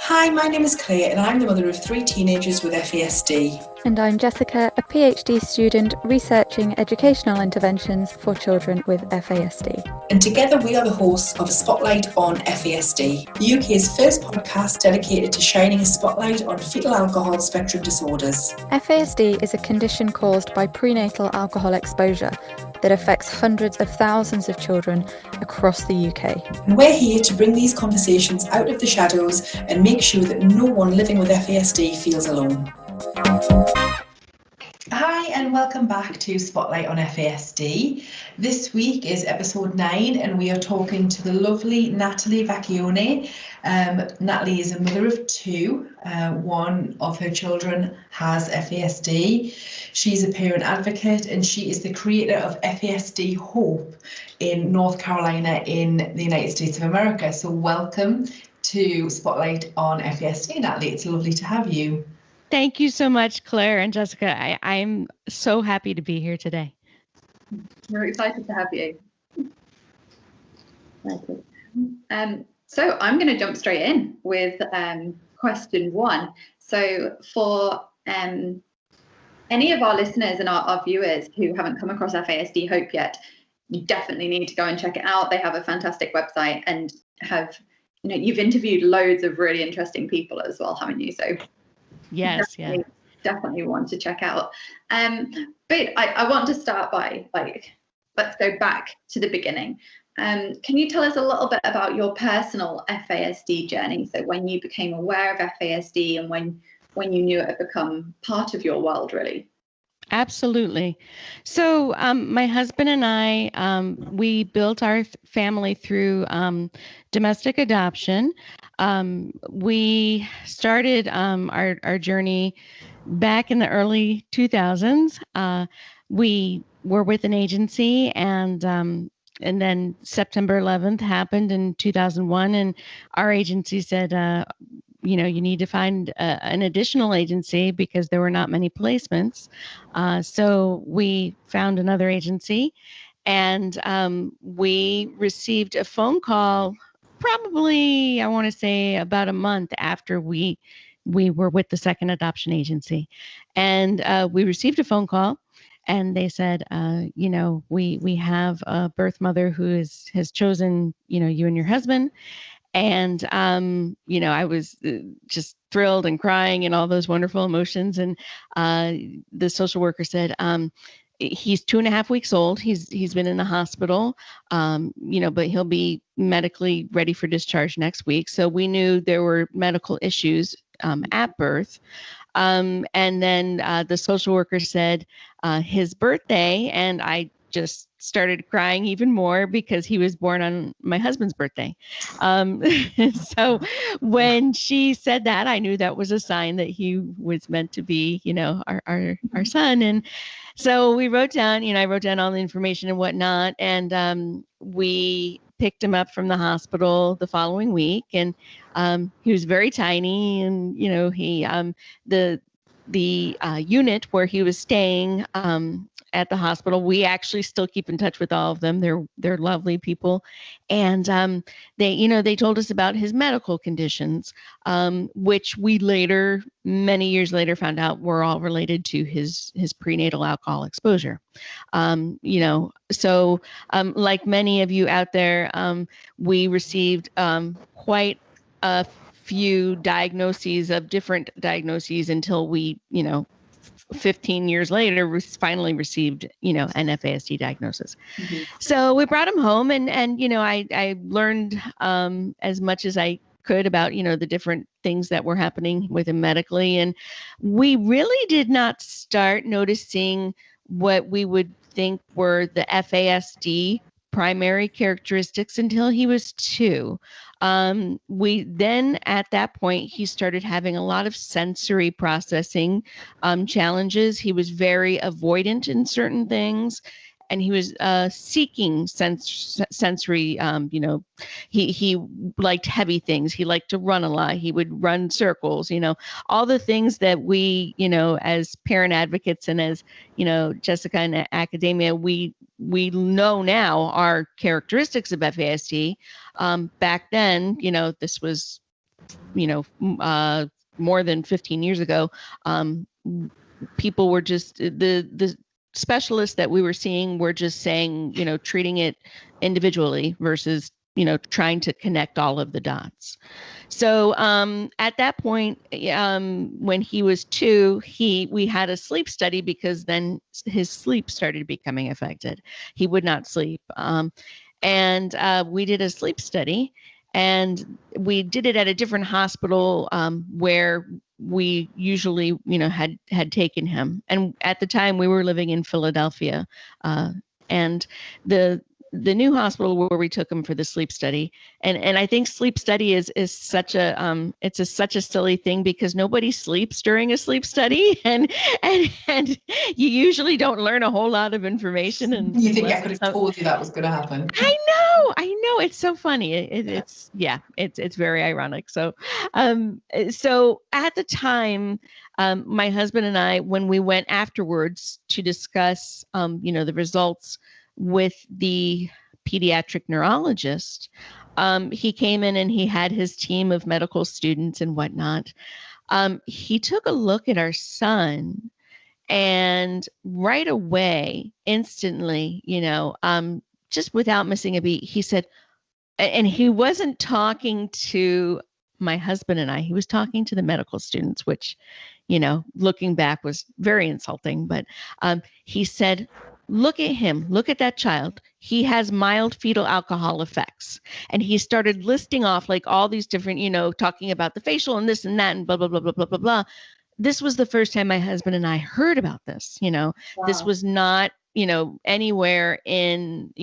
Hi, my name is Clare and I'm the mother of 3 teenagers with FASD. And I'm Jessica, a PhD student researching educational interventions for children with FASD. And together we are the hosts of Spotlight on FASD, the UK's first podcast dedicated to shining a spotlight on fetal alcohol spectrum disorders. FASD is a condition caused by prenatal alcohol exposure that affects hundreds of thousands of children across the UK. And we're here to bring these conversations out of the shadows and make sure that no one living with FASD feels alone. Hi and welcome back to Spotlight on FASD. This week is episode 9 and we are talking to the lovely Natalie Vecchione. Natalie is a mother of 2. One of her children has FASD. She's a parent advocate and she is the creator of FASD Hope in North Carolina in the United States of America. So welcome to Spotlight on FASD, Natalie. It's lovely to have you. Thank you so much, Claire and Jessica. I'm so happy to be here today. We're excited to have you. So I'm going to jump straight in with question 1. So for any of our listeners and our viewers who haven't come across FASD Hope yet, you definitely need to go and check it out. They have a fantastic website and have, you've interviewed loads of really interesting people as well, haven't you? So yes, definitely want to check out. But I want to start by, let's go back to the beginning. Can you tell us a little bit about your personal FASD journey? So when you became aware of FASD and when you knew it had become part of your world, really. Absolutely. So my husband and I, we built our family through domestic adoption. We started our journey back in the early 2000s. We were with an agency and then September 11th happened in 2001 and our agency said, you need to find an additional agency because there were not many placements. So we found another agency and we received a phone call probably, I want to say about a month after we were with the second adoption agency. And we received a phone call and they said, we have a birth mother who has chosen, you and your husband. And, I was just thrilled and crying and all those wonderful emotions. And the social worker said, he's 2.5 weeks old. He's been in the hospital, but he'll be medically ready for discharge next week. So we knew there were medical issues at birth. And then the social worker said his birthday, and I just started crying even more because he was born on my husband's birthday. So when she said that, I knew that was a sign that he was meant to be, our son. And so we wrote down, I wrote down all the information and whatnot. And we picked him up from the hospital the following week. And he was very tiny. And, he, the unit where he was staying, at the hospital, we actually still keep in touch with all of them. They're lovely people, and they told us about his medical conditions, which we later, many years later, found out were all related to his prenatal alcohol exposure. So like many of you out there, we received quite a few diagnoses of different diagnoses until we, 15 years later, we finally received, an FASD diagnosis. Mm-hmm. So we brought him home and I learned as much as I could about, the different things that were happening with him medically. And we really did not start noticing what we would think were the FASD primary characteristics until he was 2. We then, at that point, he started having a lot of sensory processing challenges. He was very avoidant in certain things, and he was seeking sensory. He liked heavy things. He liked to run a lot. He would run circles. All the things that we, as parent advocates and as Jessica in academia, we know now are characteristics of FASD. Back then, this was more than 15 years ago, people were just, the specialists that we were seeing were just saying, treating it individually versus, trying to connect all of the dots. So at that point, when he was 2, we had a sleep study, because then his sleep started becoming affected. He would not sleep. And we did a sleep study, and we did it at a different hospital where we usually, had taken him. And at the time we were living in Philadelphia, and the new hospital where we took him for the sleep study. And I think sleep study is such a such a silly thing, because nobody sleeps during a sleep study, and you usually don't learn a whole lot of information. And you think I could have told you that was going to happen? I know, it's so funny. It's very ironic. So so at the time, my husband and I, when we went afterwards to discuss the results with the pediatric neurologist, he came in and he had his team of medical students and whatnot. He took a look at our son, and right away, instantly, just without missing a beat, he said, and he wasn't talking to my husband and I, he was talking to the medical students, which, looking back was very insulting. But he said, look at him, look at that child. He has mild fetal alcohol effects. And he started listing off like all these different, talking about the facial and this and that and blah, blah, blah, blah, blah, blah, blah. This was the first time my husband and I heard about this. Wow. This was not, anywhere in,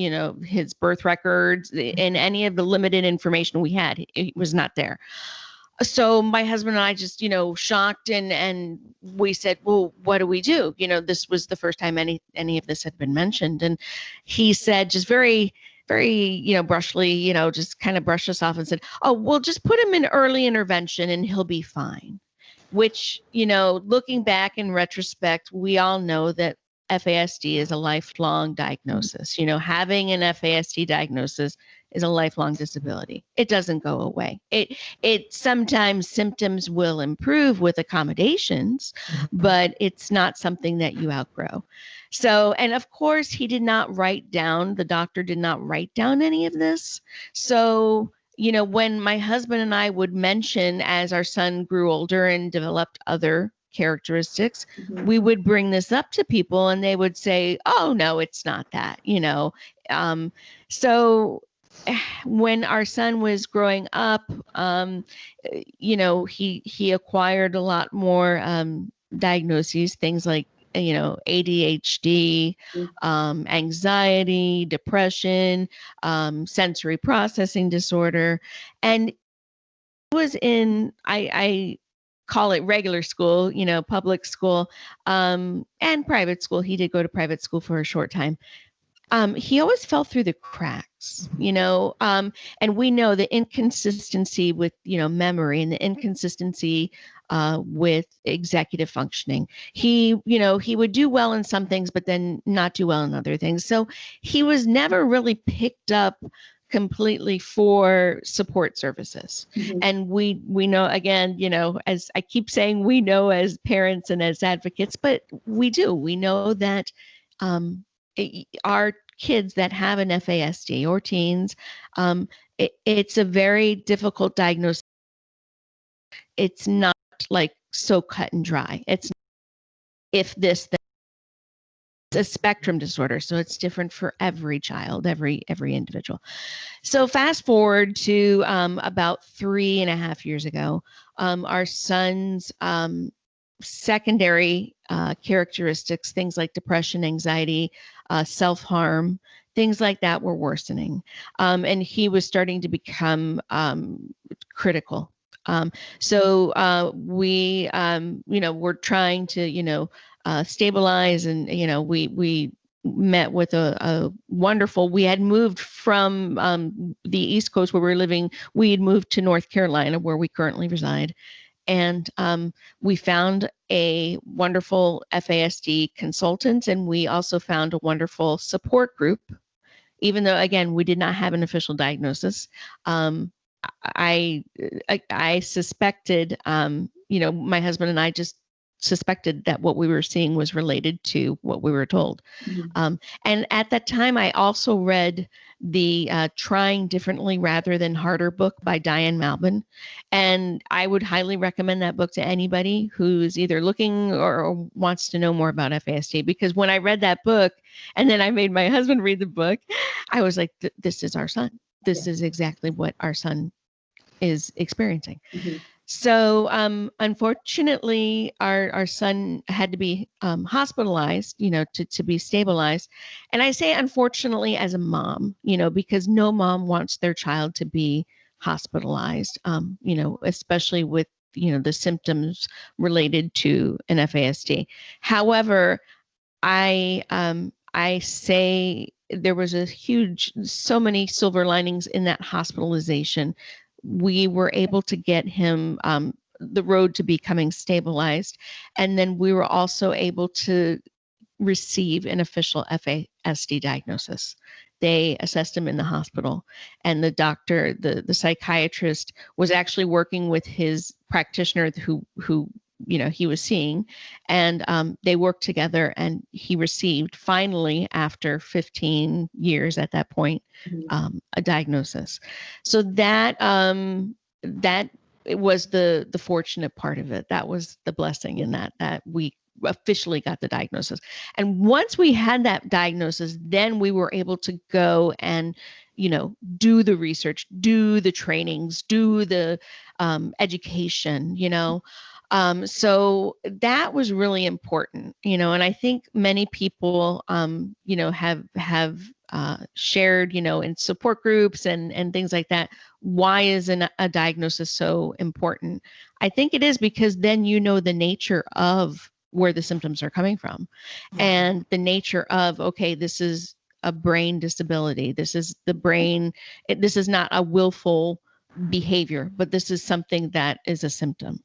his birth records, in any of the limited information we had. It was not there. So my husband and I just, shocked, and we said, well, what do we do? This was the first time any of this had been mentioned. And he said, just very, very, brushly, just kind of brushed us off and said, oh, we'll just put him in early intervention and he'll be fine. Which, looking back in retrospect, we all know that FASD is a lifelong diagnosis. Having an FASD diagnosis is a lifelong disability. It doesn't go away. It sometimes symptoms will improve with accommodations, but it's not something that you outgrow. So, and of course, the doctor did not write down any of this. So, when my husband and I would mention, as our son grew older and developed other characteristics, we would bring this up to people and they would say, oh, no, it's not that, So when our son was growing up, he acquired a lot more diagnoses, things like, ADHD, anxiety, depression, sensory processing disorder. And it was in, I call it regular school, public school, and private school. He did go to private school for a short time. He always fell through the cracks, and we know the inconsistency with, memory, and the inconsistency with executive functioning. He would do well in some things, but then not do well in other things. So he was never really picked up completely for support services. And we know, again, as I keep saying, we know as parents and as advocates, but we know that our kids that have an FASD, or teens, it's a very difficult diagnosis. It's not like so cut and dry. It's not if this, then. It's a spectrum disorder, so it's different for every child, every individual. So fast forward to about 3.5 years ago, our son's secondary characteristics, things like depression, anxiety, self-harm, things like that were worsening. And he was starting to become critical. So we, we're trying to, stabilize, and, we met with a wonderful, we had moved from the East Coast where we were living, we had moved to North Carolina where we currently reside. And we found a wonderful FASD consultant, and we also found a wonderful support group, even though, again, we did not have an official diagnosis. I suspected, my husband and I just suspected that what we were seeing was related to what we were told. Mm-hmm. And at that time, I also read the Trying Differently Rather Than Harder book by Diane Malbin. And I would highly recommend that book to anybody who's either looking or wants to know more about FASD. Because when I read that book, and then I made my husband read the book, I was like, this is our son. This is exactly what our son is experiencing. Mm-hmm. So unfortunately, our son had to be hospitalized, to be stabilized. And I say unfortunately as a mom, because no mom wants their child to be hospitalized, especially with, the symptoms related to an FASD. However, I say there was so many silver linings in that hospitalization. We were able to get him the road to becoming stabilized. And then we were also able to receive an official FASD diagnosis. They assessed him in the hospital, and the doctor, the psychiatrist, was actually working with his practitioner who he was seeing, and they worked together, and he received finally, after 15 years at that point, a diagnosis. So that it was the fortunate part of it. That was the blessing in that we officially got the diagnosis. And once we had that diagnosis, then we were able to go and do the research, do the trainings, do the education, so that was really important, and I think many people, have shared, in support groups and things like that. Why is a diagnosis so important? I think it is because then the nature of where the symptoms are coming from, and the nature of, okay, this is a brain disability. This is the brain. This is not a willful behavior, but this is something that is a symptom.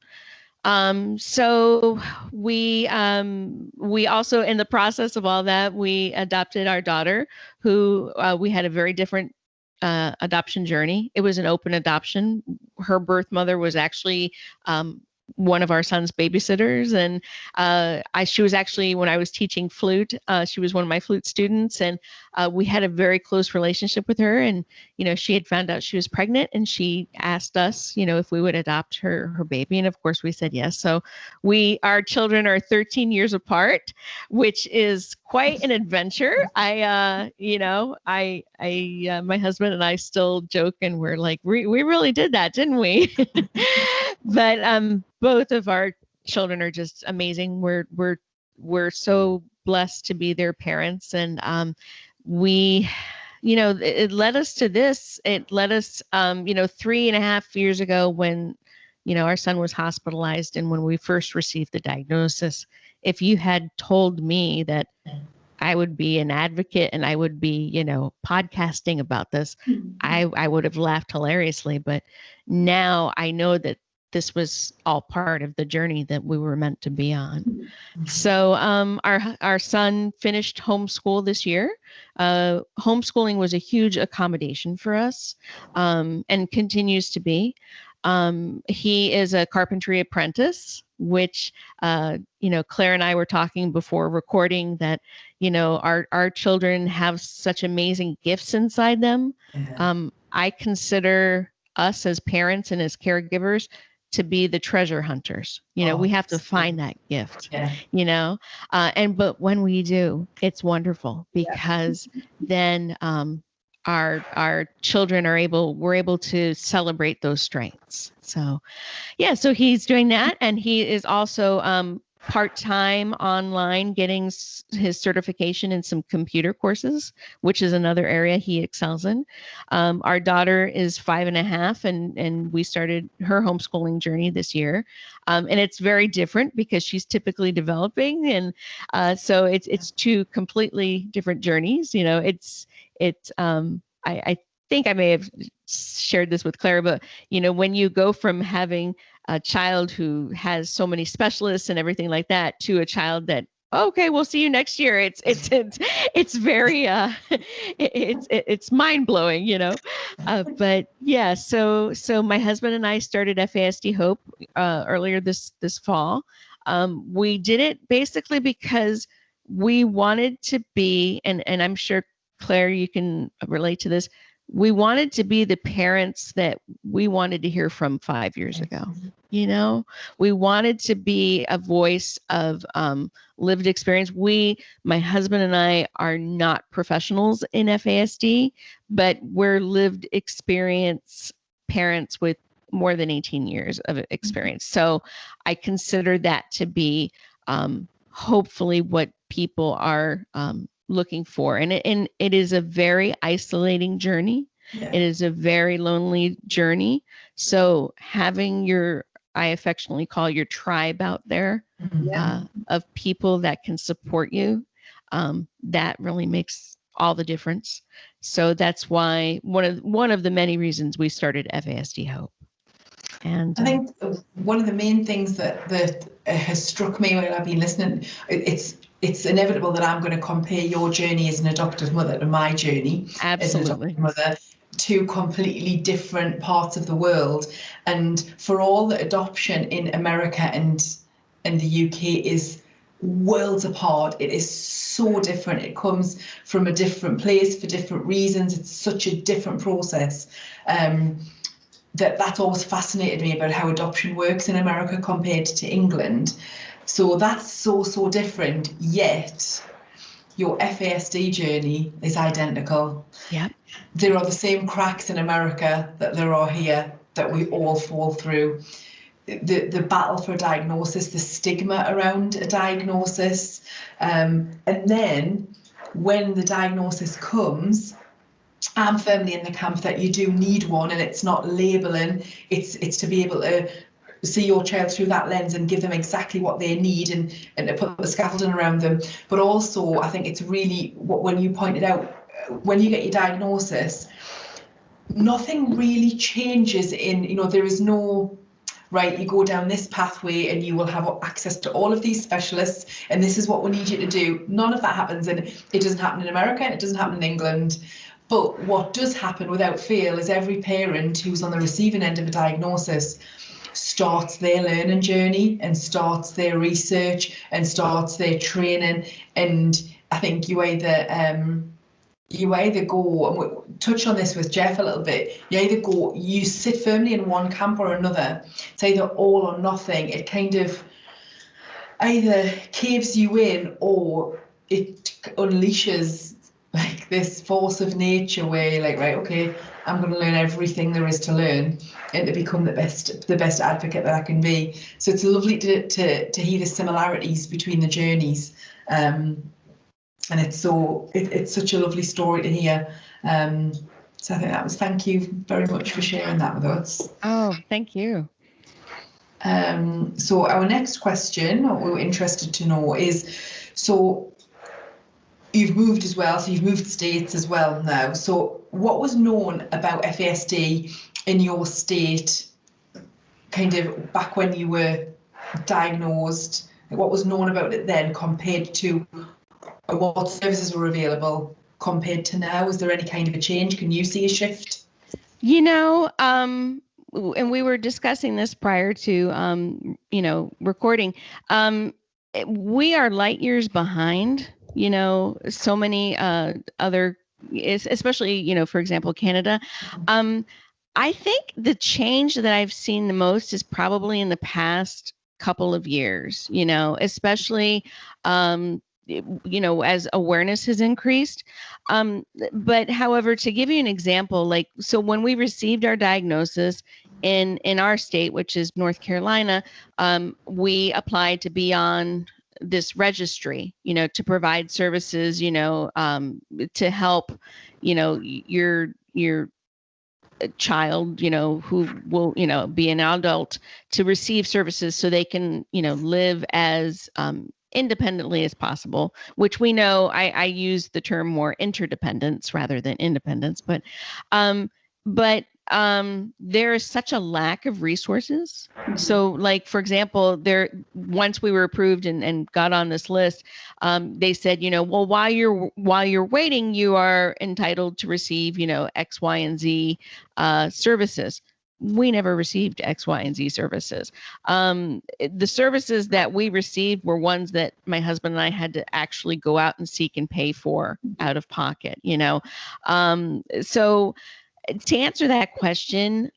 So we also, in the process of all that, we adopted our daughter, who we had a very different adoption journey. It was an open adoption. Her birth mother was actually one of our son's babysitters, and she was actually, when I was teaching flute, she was one of my flute students, and we had a very close relationship with her. And she had found out she was pregnant, and she asked us, if we would adopt her baby, and of course we said yes. So our children are 13 years apart, which is quite an adventure. My husband and I still joke, and we're like, we really did that, didn't we? But both of our children are just amazing. We're so blessed to be their parents, and it led us to this. It led us, 3.5 years ago, when our son was hospitalized, and when we first received the diagnosis. If you had told me that I would be an advocate and I would be, podcasting about this, I would have laughed hilariously. But now I know that this was all part of the journey that we were meant to be on. So our son finished homeschool this year. Homeschooling was a huge accommodation for us, and continues to be. He is a carpentry apprentice, which, Claire and I were talking before recording that, our children have such amazing gifts inside them. I consider us as parents and as caregivers to be the treasure hunters. We have to find that gift, but when we do, it's wonderful, because then our children we're able to celebrate those strengths. So he's doing that, and he is also part-time online getting his certification in some computer courses, which is another area he excels in. Our daughter is 5.5, and we started her homeschooling journey this year. And it's very different because she's typically developing, and so it's two completely different journeys. I think I may have shared this with Claire, but when you go from having a child who has so many specialists and everything like that to a child that okay, we'll see you next year. It's very it's mind blowing, you know. But yeah, so my husband and I started FASD Hope earlier this fall. We did it basically because we wanted to be, and I'm sure Claire, you can relate to this. We wanted to be the parents that we wanted to hear from 5 years ago. You know, we wanted to be a voice of lived experience. My husband and I are not professionals in FASD, but we're lived experience parents with more than 18 years of experience. So I consider that to be hopefully what people are looking for. And it is a very isolating journey. Yeah. It is a very lonely journey. So having I affectionately call your tribe out there of people that can support you, that really makes all the difference. So that's why one of the many reasons we started FASD Hope. And I think one of the main things that has struck me when I've been listening, it's inevitable that I'm going to compare your journey as an adoptive mother to my journey as an adoptive mother. Two completely different parts of the world, and for all that adoption in America and the UK is worlds apart, it is so different. It comes from a different place for different reasons. It's such a different process. That's always fascinated me about how adoption works in America compared to England. So that's so different, yet your FASD journey is identical. Yeah. There are the same cracks in America that there are here that we all fall through. The battle for a diagnosis, the stigma around a diagnosis, and then when the diagnosis comes, I'm firmly in the camp that you do need one, and it's not labeling, it's to be able to see your child through that lens and give them exactly what they need and to put the scaffolding around them. But also, I think it's really when you pointed out, when you get your diagnosis, nothing really changes there is no, right, you go down this pathway and you will have access to all of these specialists and this is what we need you to do. None of that happens, and it doesn't happen in America, and it doesn't happen in England. But what does happen without fail is every parent who's on the receiving end of a diagnosis starts their learning journey and starts their research and starts their training. And I think you either go, and we'll touch on this with Jeff a little bit, you sit firmly in one camp or another. It's either all or nothing. It kind of either caves you in or it unleashes like this force of nature where you're like, right, okay, I'm going to learn everything there is to learn and to become the best advocate that I can be. So it's lovely to hear the similarities between the journeys. And it's such a lovely story to hear. So I think thank you very much for sharing that with us. Oh, thank you. So our next question, what we were interested to know is, so you've moved as well, so you've moved states as well now. So what was known about FASD in your state kind of back when you were diagnosed? What was known about it then compared to what services were available compared to now? Is there any kind of a change? Can you see a shift? And we were discussing this prior to, recording. We are light years behind, so many other, especially, for example, Canada. I think the change that I've seen the most is probably in the past couple of years, especially, as awareness has increased. But however, to give you an example, so when we received our diagnosis in our state, which is North Carolina, we applied to be on this registry, to provide services, to help, your child, who will, be an adult, to receive services so they can, live as independently as possible, which we know I use the term more interdependence rather than independence. But there is such a lack of resources. So like, for example, once we were approved and got on this list, they said, well, while you're waiting, you are entitled to receive, X, Y, and Z services. We never received X, Y, and Z services. The services that we received were ones that my husband and I had to actually go out and seek and pay for out of pocket, So to answer that question,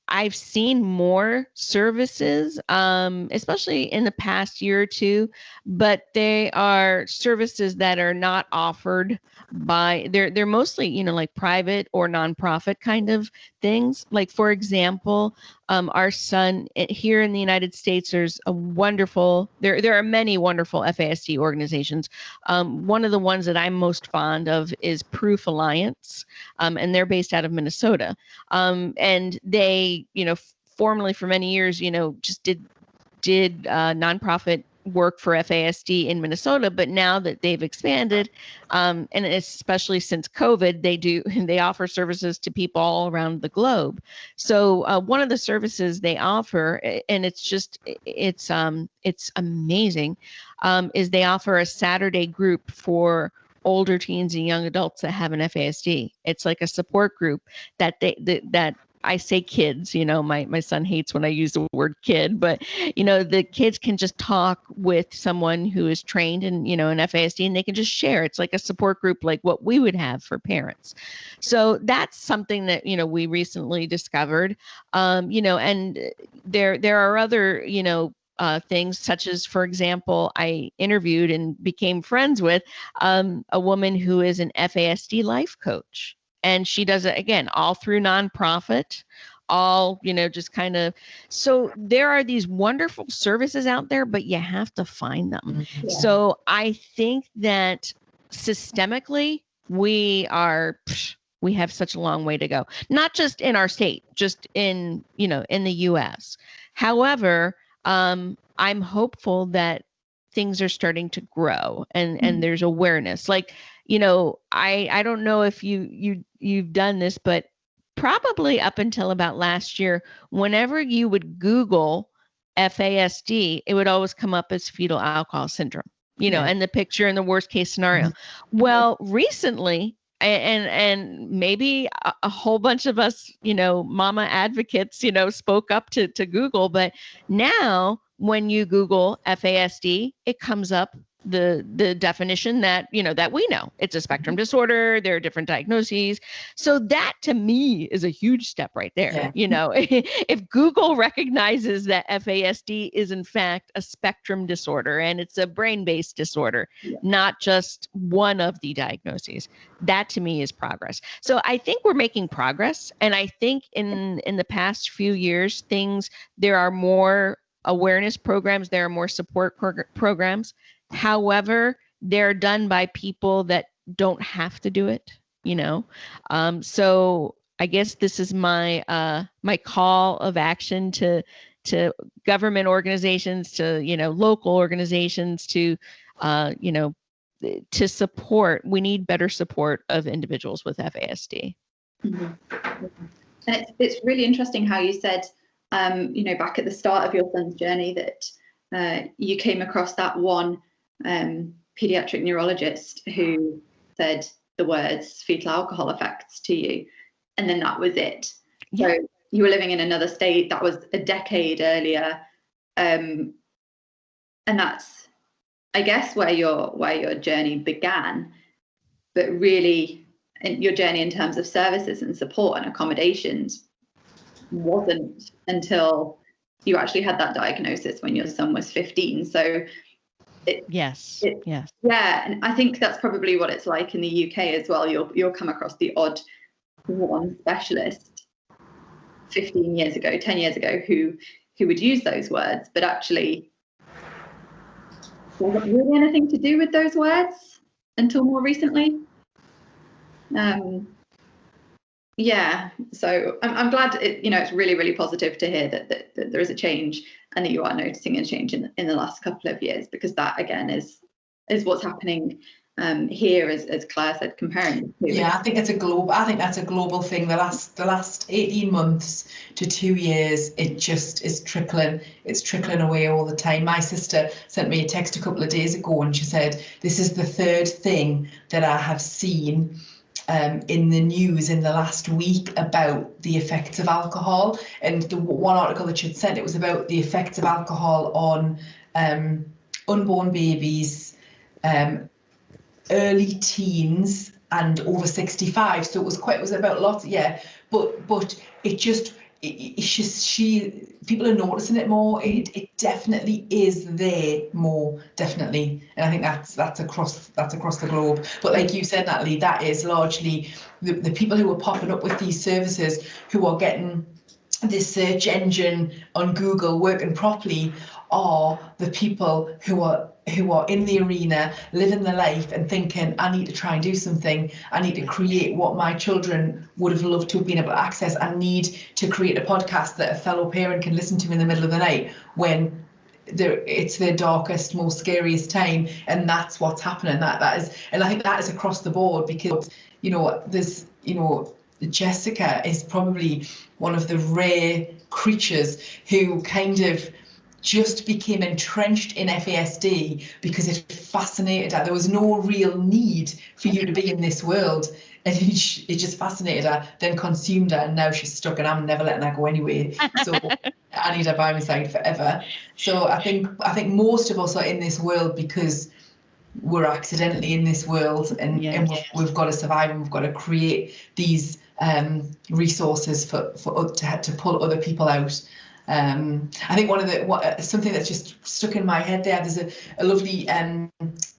I've seen more services, especially in the past year or two, but they are services that are not offered by, they're mostly, like private or nonprofit kind of things. Like, for example, our son here in the United States, there's a wonderful, there are many wonderful FASD organizations. One of the ones that I'm most fond of is Proof Alliance, and they're based out of Minnesota. And they, formerly for many years, just did nonprofit work for FASD in Minnesota, but now that they've expanded, and especially since COVID, they offer services to people all around the globe. So one of the services they offer, and it's amazing, is they offer a Saturday group for older teens and young adults that have an FASD. It's like a support group that that I say kids, my son hates when I use the word kid, but, the kids can just talk with someone who is trained in, an FASD, and they can just share. It's like a support group, like what we would have for parents. So that's something that, we recently discovered, and there are other, things such as, for example, I interviewed and became friends with a woman who is an FASD life coach. And she does it, again, all through nonprofit, all, just kind of. So there are these wonderful services out there, but you have to find them. Yeah. So I think that systemically, we have such a long way to go, not just in our state, just in the US. However, I'm hopeful that things are starting to grow and there's awareness. Like, I don't know if you've done this, but probably up until about last year, whenever you would Google FASD, it would always come up as fetal alcohol syndrome, and the picture in the worst case scenario. Well, recently, and maybe a whole bunch of us, mama advocates, spoke up to Google, but now when you Google FASD, it comes up the definition that, that we know. It's a spectrum disorder. There are different diagnoses. So that to me is a huge step right there. Yeah. If Google recognizes that FASD is in fact a spectrum disorder and it's a brain-based disorder, not just one of the diagnoses, that to me is progress. So I think we're making progress. And I think in the past few years, there are more awareness programs, there are more support programs. However, they're done by people that don't have to do it, So I guess this is my my call of action to government organizations, to local organizations, to to support. We need better support of individuals with FASD. Mm-hmm. And it's really interesting how you said, back at the start of your son's journey, that you came across that one pediatric neurologist who said the words fetal alcohol effects to you, and then that was it. Yeah. So you were living in another state. That was a decade earlier, and that's, I guess, where your journey began. But really, your journey in terms of services and support and accommodations wasn't until you actually had that diagnosis when your son was 15. So yes. Yeah, and I think that's probably what it's like in the UK as well. You'll come across the odd one specialist 15 years ago, 10 years ago, who would use those words, but actually wasn't really anything to do with those words until more recently. Yeah, so I'm glad it's really, really positive to hear that there is a change and that you are noticing a change in the last couple of years, because that again is what's happening here, as Claire said, comparing the two. Yeah, I think that's a global thing. The last 18 months to 2 years, it just is trickling. It's trickling away all the time. My sister sent me a text a couple of days ago, and she said, "This is the third thing that I have seen in the news in the last week about the effects of alcohol." And the one article that she'd sent, it was about the effects of alcohol on unborn babies, early teens, and over 65. So it was about lots, yeah. But it's just people are noticing it more. It definitely is there more, definitely, and I think that's across the globe. But like you said, Natalie, that is largely the people who are popping up with these services, who are getting this search engine on Google working properly, are the people who are in the arena, living the life and thinking, I need to try and do something. I need to create what my children would have loved to have been able to access. I need to create a podcast that a fellow parent can listen to in the middle of the night when it's their darkest, most scariest time. And that's what's happening. That is, and I think that is across the board, because there's Jessica is probably one of the rare creatures who kind of just became entrenched in FASD because it fascinated her. There was no real need for you to be in this world, and it just fascinated her, then consumed her, and now she's stuck, and I'm never letting her go anyway. So I need her by my side forever. So I think most of us are in this world because we're accidentally in this world, and we've got to survive, and we've got to create these resources to pull other people out. I think something that's just stuck in my head there, there's a lovely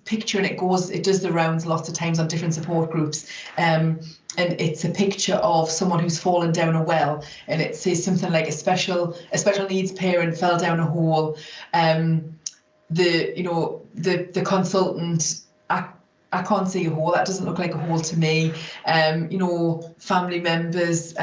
picture, and it does the rounds lots of times on different support groups, and it's a picture of someone who's fallen down a well, and it says something like a special needs parent fell down a hole. The consultant, I can't see a hole, that doesn't look like a hole to me. Family members,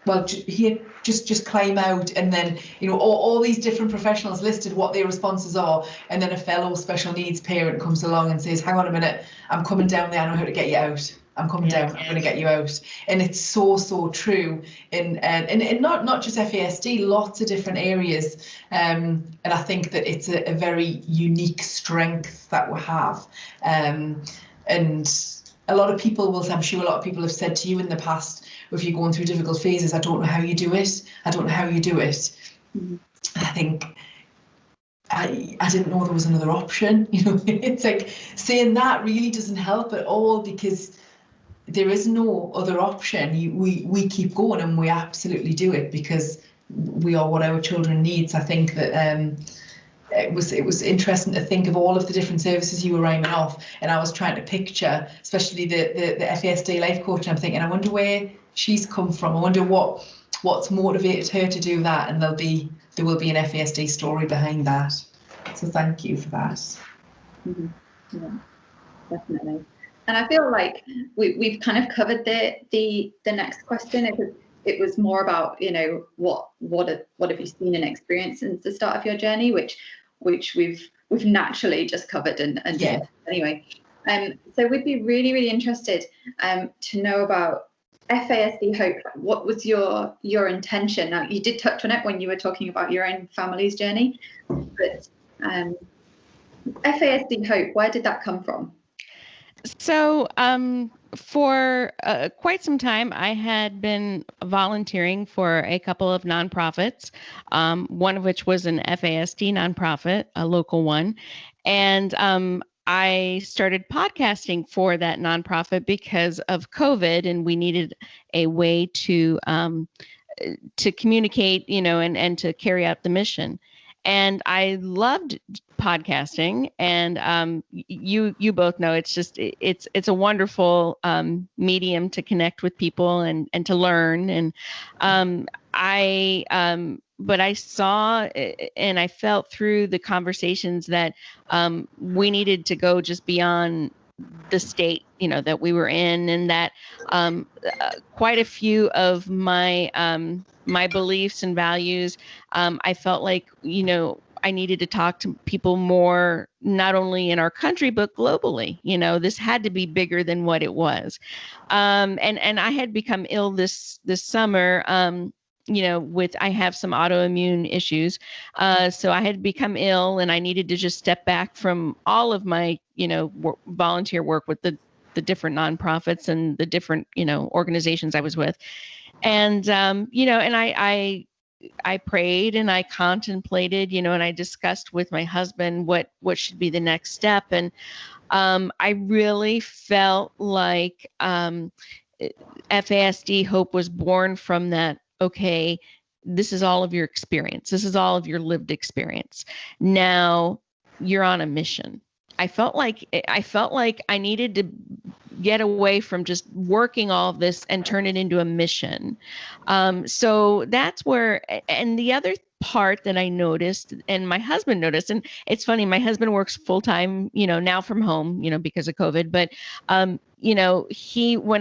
well, here, just climb out, and then all these different professionals listed what their responses are, and then a fellow special needs parent comes along and says, hang on a minute, I'm coming down there, I know how to get you out. I'm coming down, I'm going to get you out. And it's so true in not just FASD, lots of different areas. And I think that it's a very unique strength that we have. And a lot of people I'm sure a lot of people have said to you in the past, if you're going through difficult phases, I don't know how you do it. I don't know how you do it. Mm-hmm. I think I didn't know there was another option. It's like saying that really doesn't help at all, because there is no other option. We keep going, and we absolutely do it because we are what our children needs. I think that it was interesting to think of all of the different services you were rhyming off, and I was trying to picture, especially the FASD life coach. I'm thinking, I wonder where she's come from. I wonder what's motivated her to do that, and there will be an FASD story behind that. So thank you for that. Mm-hmm. Yeah, definitely. And I feel like we've kind of covered the next question. It was more about what have you seen and experienced since the start of your journey, which we've naturally just covered and yeah. Anyway, so we'd be really interested to know about FASD Hope. What was your intention? Now, you did touch on it when you were talking about your own family's journey, but FASD Hope, where did that come from? So for quite some time, I had been volunteering for a couple of nonprofits, one of which was an FASD nonprofit, a local one. And I started podcasting for that nonprofit because of COVID, and we needed a way to communicate, and to carry out the mission. And I loved podcasting, and you both know it's a wonderful medium to connect with people and to learn. And but I saw and I felt through the conversations that we needed to go just beyond the state, that we were in, and that quite a few of my my beliefs and values, I felt like, I needed to talk to people more, not only in our country, but globally. This had to be bigger than what it was. And I had become ill this summer. I have some autoimmune issues. So I had become ill, and I needed to just step back from all of my, volunteer work with the different nonprofits and the different, organizations I was with. And, and I prayed and I contemplated, and I discussed with my husband what should be the next step. And I really felt like FASD Hope was born from that. Okay, this is all of your experience. This is all of your lived experience. Now you're on a mission. I felt like I needed to get away from just working all of this and turn it into a mission. So that's where, and the other part that I noticed, and my husband noticed, and it's funny, my husband works full time, now from home, because of COVID, but, when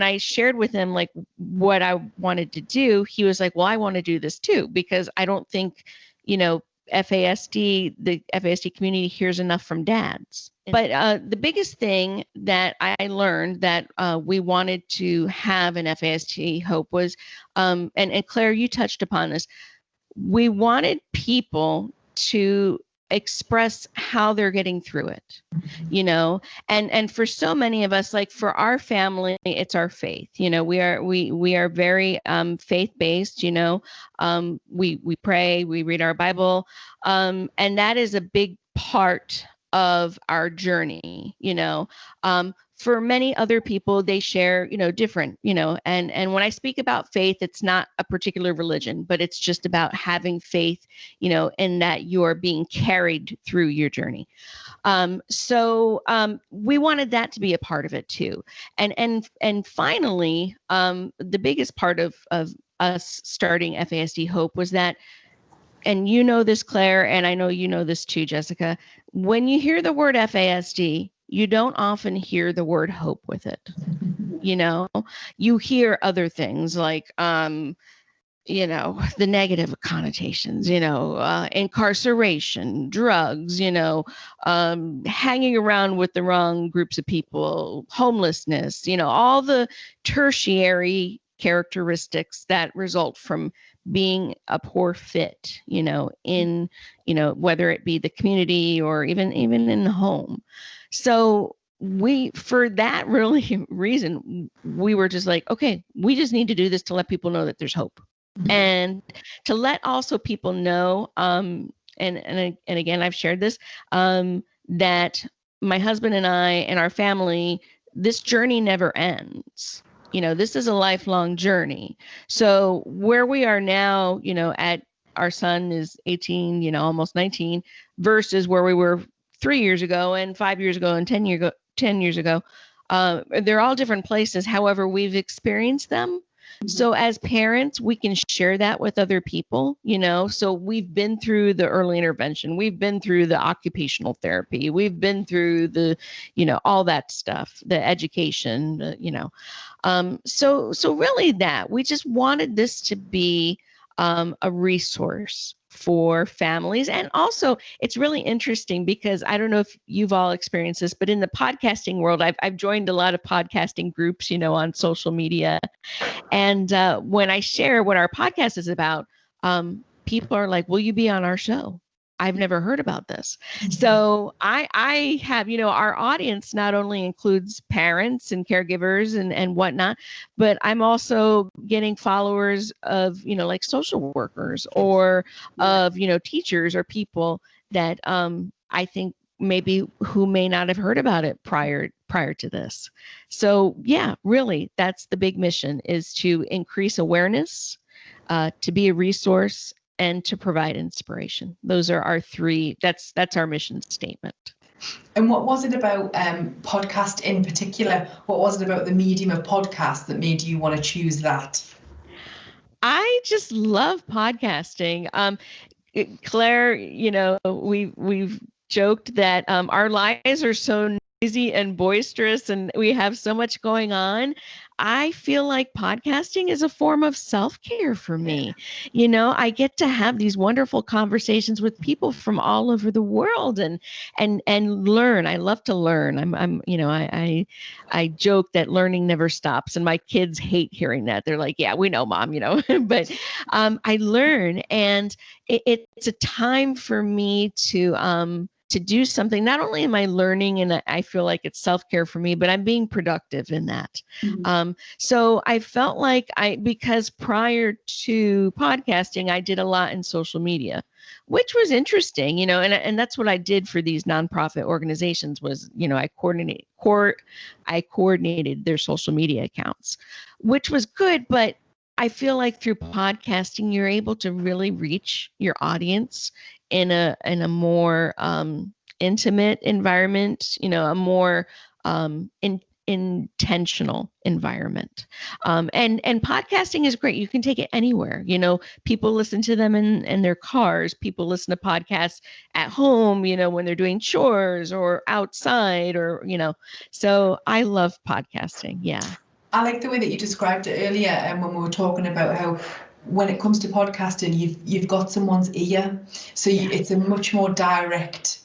I shared with him like what I wanted to do, he was like, well, I want to do this too, because I don't think, the FASD community hears enough from dads. But the biggest thing that I learned that we wanted to have in FASD Hope was, and Claire, you touched upon this, we wanted people to express how they're getting through it, and for so many of us, like for our family, it's our faith. We are very faith-based. We pray, we read our Bible, and that is a big part of our journey. For many other people, they share, different, and when I speak about faith, it's not a particular religion, but it's just about having faith, in that you're being carried through your journey. So we wanted that to be a part of it too. And finally, the biggest part of us starting FASD Hope was that, and this, Claire, and I know you know this too, Jessica, when you hear the word FASD, you don't often hear the word hope with it. You hear other things like, the negative connotations, incarceration, drugs, hanging around with the wrong groups of people, homelessness, all the tertiary characteristics that result from being a poor fit, in, whether it be the community or even in the home. So for that really reason, we were just like, okay, we just need to do this to let people know that there's hope. Mm-hmm. And to let also people know, and again, I've shared this, that my husband and I and our family, this journey never ends. This is a lifelong journey. So where we are now, at our son is 18, almost 19, versus where we were 3 years ago and 5 years ago and 10 years ago, they're all different places. However, we've experienced them. Mm-hmm. So as parents, we can share that with other people, so we've been through the early intervention. We've been through the occupational therapy. We've been through the, all that stuff, the education, so really that we just wanted this to be a resource for families. And also it's really interesting because I don't know if you've all experienced this, but in the podcasting world, I've joined a lot of podcasting groups, on social media. And when I share what our podcast is about, people are like, will you be on our show? I've never heard about this. Mm-hmm. So I have, our audience not only includes parents and caregivers and whatnot, but I'm also getting followers of, like social workers or of, teachers or people that I think maybe who may not have heard about it prior to this. So yeah, really, that's the big mission, is to increase awareness, to be a resource, and to provide inspiration. Those are our three, that's our mission statement. And what was it about podcast in particular? What was it about the medium of podcast that made you want to choose that? I just love podcasting. Claire, we've joked that our lives are so noisy and boisterous and we have so much going on, I feel like podcasting is a form of self-care for me. You know, I get to have these wonderful conversations with people from all over the world and learn. I love to learn. I joke that learning never stops, and my kids hate hearing that. They're like, "Yeah, we know, Mom," but I learn, and it's a time for me to do something. Not only am I learning and I feel like it's self-care for me, but I'm being productive in that. So I felt like because prior to podcasting, I did a lot in social media, which was interesting, and that's what I did for these nonprofit organizations was, I coordinated their social media accounts, which was good. But I feel like through podcasting, you're able to really reach your audience in a more intimate environment, a more intentional environment. And podcasting is great. You can take it anywhere. People listen to them in their cars. People listen to podcasts at home, when they're doing chores or outside or, so I love podcasting. Yeah. I like the way that you described it earlier, and when we were talking about how when it comes to podcasting, you've got someone's ear, so it's a much more direct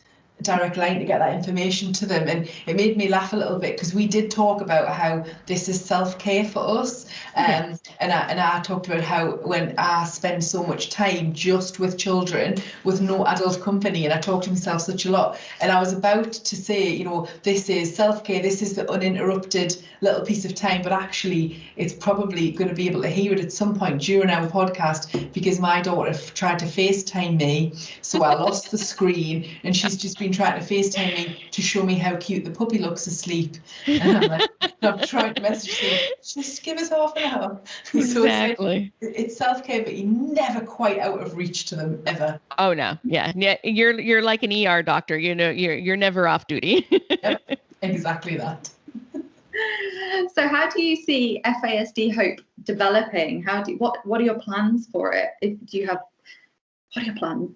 line to get that information to them. And it made me laugh a little bit because we did talk about how this is self-care for us, and I talked about how when I spend so much time just with children with no adult company, and I talk to myself such a lot, and I was about to say, this is self-care, this is the uninterrupted little piece of time, but actually it's probably going to be able to hear it at some point during our podcast, because my daughter tried to FaceTime me, so I lost the screen, and she's just been trying to FaceTime me to show me how cute the puppy looks asleep. And I'm like, I'm trying to message them, just give us half an hour. Exactly. So it's self-care, but you're never quite out of reach to them ever. Oh no, yeah. You're like an ER doctor. You're never off duty. Yep, exactly that. So how do you see FASD Hope developing? What are your plans for it? What are your plans?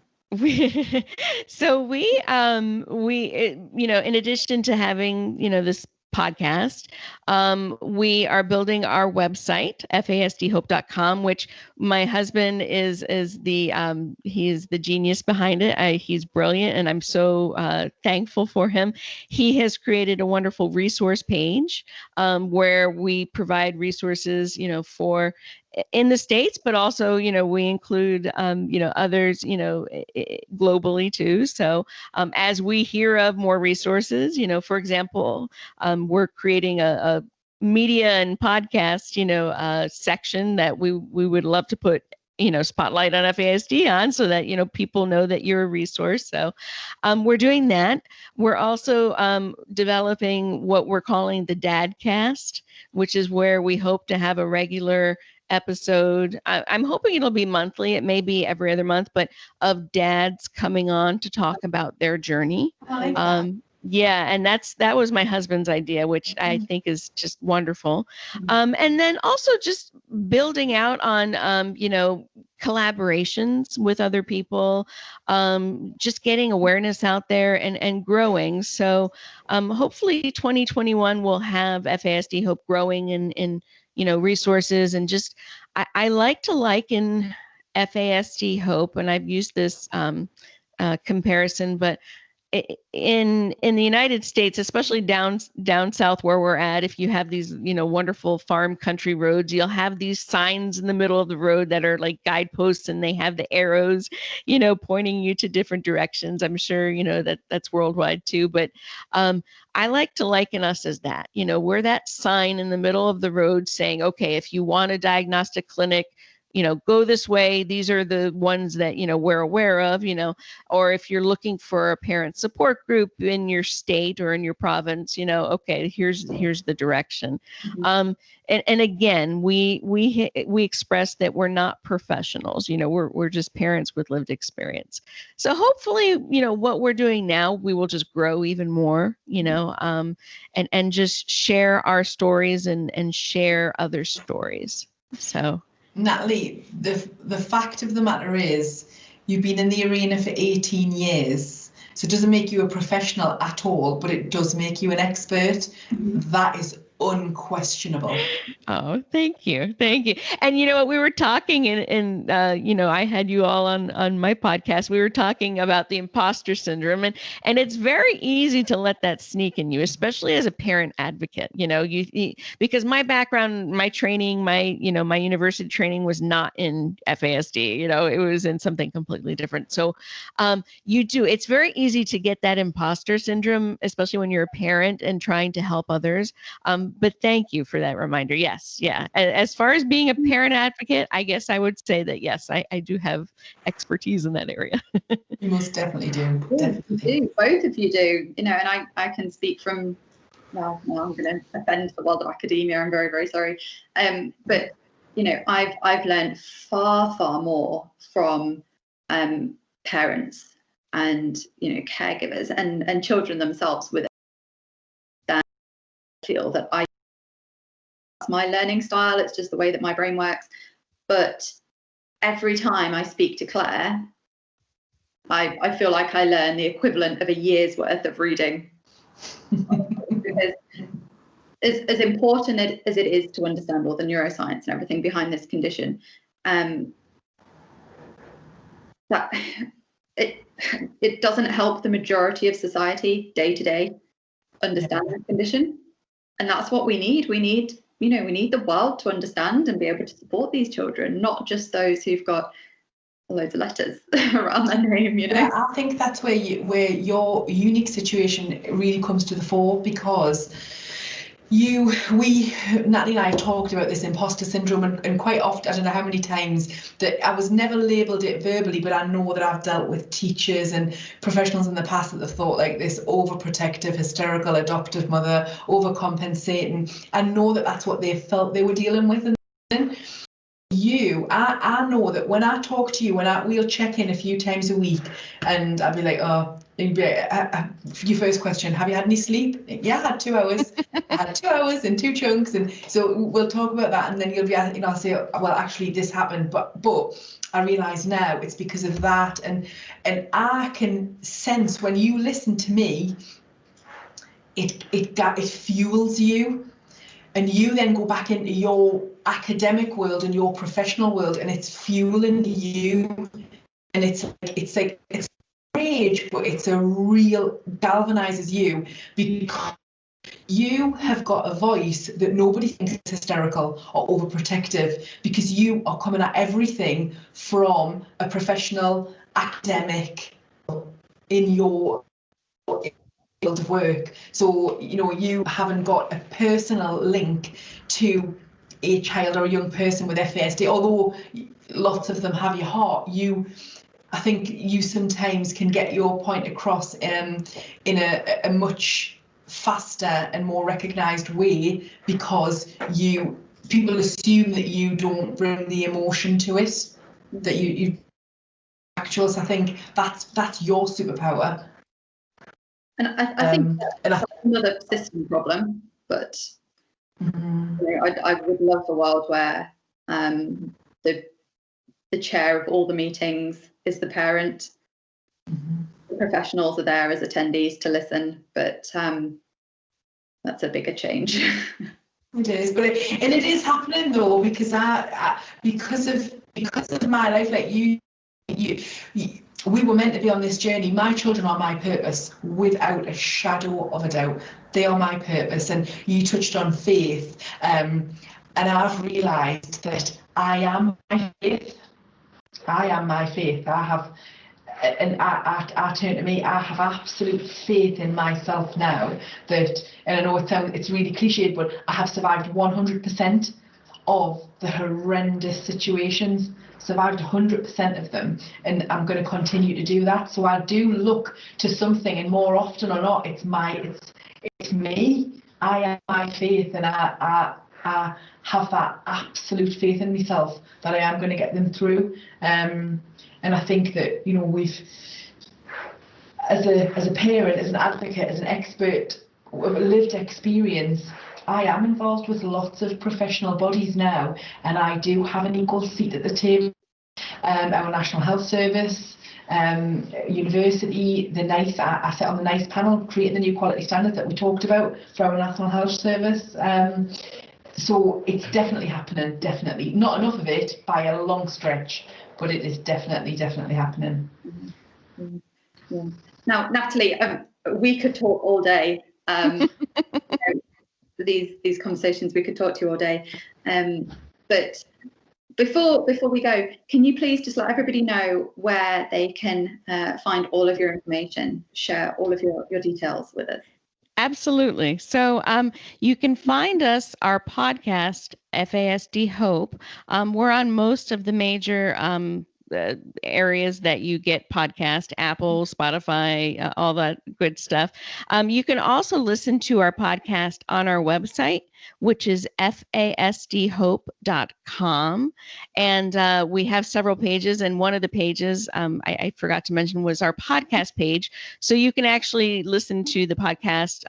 So we in addition to having, this podcast, we are building our website, fasdhope.com, which my husband is he's the genius behind it. He's brilliant, and I'm so thankful for him. He has created a wonderful resource page where we provide resources, for in the States, but also, we include, others, globally too. So as we hear of more resources, for example, we're creating a media and podcast, section that we would love to put, spotlight on FASD on, so that, people know that you're a resource. So we're doing that. We're also developing what we're calling the Dadcast, which is where we hope to have a regular episode. I'm hoping it'll be monthly. It may be every other month, but of dads coming on to talk about their journey. Yeah, and that was my husband's idea, which I think is just wonderful. And then also just building out on, collaborations with other people, just getting awareness out there and growing. So hopefully 2021 will have FASD Hope growing in resources, and just I like to liken FASD Hope, and I've used this comparison, but in the United States, especially down south where we're at, if you have these, wonderful farm country roads, you'll have these signs in the middle of the road that are like guideposts, and they have the arrows, pointing you to different directions. I'm sure, that's worldwide too, but I like to liken us as that. We're that sign in the middle of the road saying, okay, if you want a diagnostic clinic, go this way. These are the ones that, we're aware of, or if you're looking for a parent support group in your state or in your province, okay, here's the direction. And again, we express that we're not professionals, we're just parents with lived experience. So hopefully, what we're doing now, we will just grow even more, and just share our stories and share other stories. So. Natalie, the fact of the matter is, you've been in the arena for 18 years, So it doesn't make you a professional at all, but it does make you an expert. That is unquestionable. Oh, thank you. Thank you. And you know what, we were talking and I had you all on my podcast. We were talking about the imposter syndrome, and it's very easy to let that sneak in you, especially as a parent advocate. You because my background, my training, my university training was not in FASD. It was in something completely different. So it's very easy to get that imposter syndrome, especially when you're a parent and trying to help others. But thank you for that reminder. Yes. Yeah. As far as being a parent advocate, I guess I would say that, yes, I do have expertise in that area. You most definitely do. Definitely. You do. Both of you do, and I can speak from, well, I'm going to offend the world of academia. I'm very, very sorry. But, I've learned far, far more from parents and, caregivers and children themselves with it than I feel that that's my learning style. It's just the way that my brain works. But every time I speak to Clare, I feel like I learn the equivalent of a year's worth of reading. Because as important as it is to understand all the neuroscience and everything behind this condition, that it doesn't help the majority of society day to day understand the condition. And that's what we need. We need the world to understand and be able to support these children, not just those who've got loads of letters around their name. Yeah, I think that's where your unique situation really comes to the fore, because Natalie and I have talked about this imposter syndrome, and quite often, I don't know how many times, that I was never labelled it verbally, but I know that I've dealt with teachers and professionals in the past that have thought like this overprotective, hysterical, adoptive mother, overcompensating. I know that that's what they felt they were dealing with. And I know that when I talk to you, we'll check in a few times a week, and I'll be like, oh, you'd be like, your first question, have you had any sleep? Yeah, I had 2 hours. I had 2 hours in 2 chunks, and so we'll talk about that, and then you'll be, I'll say, well, actually this happened, but I realise now it's because of that, and I can sense when you listen to me, it fuels you. And you then go back into your academic world and your professional world, and it's fueling you. And it's rage, but it's a real galvanizes you, because you have got a voice that nobody thinks is hysterical or overprotective, because you are coming at everything from a professional academic in your field of work. So you haven't got a personal link to a child or a young person with FASD, although lots of them have your heart. I think you sometimes can get your point across in a much faster and more recognised way, because people assume that you don't bring the emotion to it, that you actual. So I think that's your superpower. And I think that's another system problem, but I would love a world where the chair of all the meetings is the parent. The professionals are there as attendees to listen, but that's a bigger change. It is, but it is happening though, because because of my life, like you, we were meant to be on this journey. My children are my purpose, without a shadow of a doubt. They are my purpose. And you touched on faith, and I've realised that I am my faith. I am my faith. I turn to me. I have absolute faith in myself now that, and I know it's really cliched, but I have survived 100% of the horrendous situations. Survived 100% of them, and I'm going to continue to do that. So I do look to something, and more often or not, it's me. I am my faith, and I have that absolute faith in myself that I am going to get them through. And I think that we've, as a parent, as an advocate, as an expert with lived experience, I am involved with lots of professional bodies now, and I do have an equal seat at the table. Our National Health Service, university, the NICE, I sit on the NICE panel, creating the new quality standards that we talked about for our National Health Service. So it's definitely happening, definitely. Not enough of it by a long stretch, but it is definitely happening. Yeah. Now, Natalie, we could talk all day. These conversations, we could talk to you all day. But before we go, can you please just let everybody know where they can find all of your information, share all of your details with us? Absolutely. So you can find us, our podcast, FASD Hope. We're on most of the major areas that you get podcast, Apple, Spotify, all that good stuff. You can also listen to our podcast on our website, which is fasdhope.com. And we have several pages. And one of the pages I forgot to mention was our podcast page. So you can actually listen to the podcast,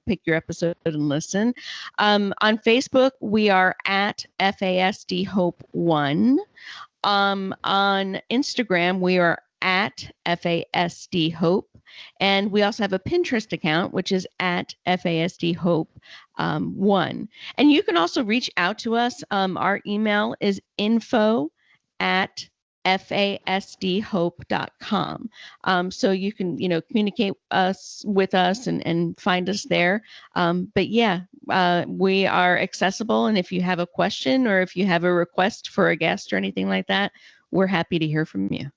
pick your episode and listen. On Facebook, we are at FASD Hope 1. On Instagram, we are at FASD Hope. And we also have a Pinterest account, which is at FASD Hope 1. And you can also reach out to us. Our email is info@fasdhope.com. So you can, communicate with us and find us there. But yeah, we are accessible. And if you have a question or if you have a request for a guest or anything like that, we're happy to hear from you.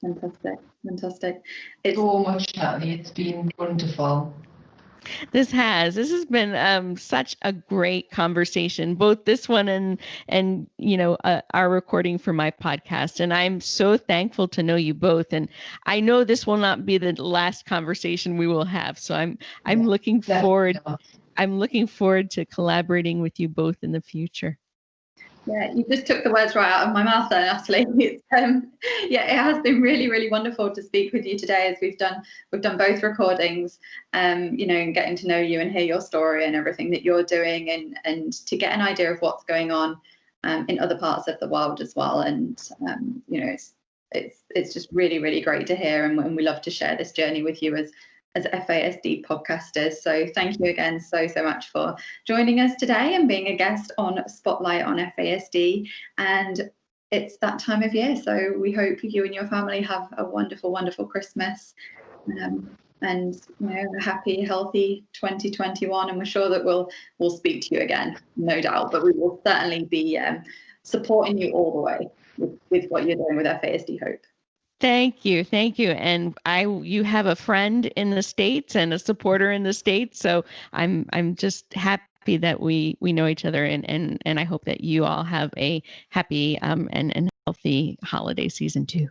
Fantastic. It's so much, Natalie. It's been wonderful. This has been such a great conversation, both this one and our recording for my podcast. And I'm so thankful to know you both. And I know this will not be the last conversation we will have. So I'm looking forward. I'm looking forward to collaborating with you both in the future. Yeah, you just took the words right out of my mouth there, Natalie. It's, it has been really, really wonderful to speak with you today, as we've done both recordings, and getting to know you and hear your story and everything that you're doing, and to get an idea of what's going on in other parts of the world as well. And it's just really, really great to hear, and we love to share this journey with you as FASD podcasters. So thank you again so much for joining us today and being a guest on Spotlight on FASD. And it's that time of year, so we hope you and your family have a wonderful, wonderful Christmas, and a happy, healthy 2021. And we're sure that we'll speak to you again, no doubt. But we will certainly be supporting you all the way with what you're doing with FASD Hope. Thank you. And you have a friend in the States and a supporter in the States. So I'm just happy that we know each other, and I hope that you all have a happy and healthy holiday season too.